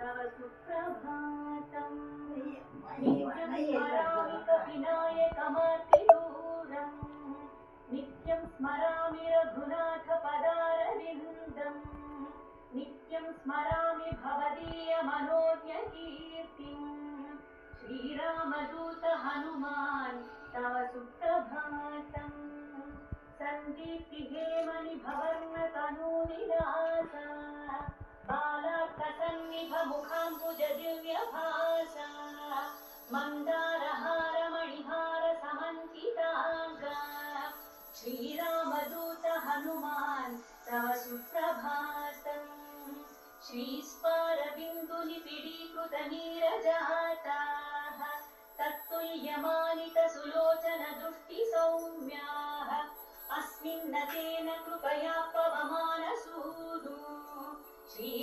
तव सुप्रभातम् नित्यं स्मरामि कविनायकमार्तिदूरम् नित्यं स्मरामि रघुनाथपदारविन्दम् नित्यं स्मरामि भवदीयमनोज्ञकीर्तिम् श्रीरामदूत हनुमान् तव सुप्रभातम् सन्दीप्तिहेमनिभवर्णतनूनिरासा बालार्कसन्निभमुखाम्बुजदिव्यभासा मन्दारहारमणिहारसमन्विताङ्गा श्रीरामदूत हनुमान् तव सुप्रभातम् श्रीस्पारबिन्दुनिपीडीकृतनीरजाताः तत्तुल्यमानितसुलोचनदृष्टिसौम्याः अस्मिन्नतेन कृपया पवमानसूनु श्री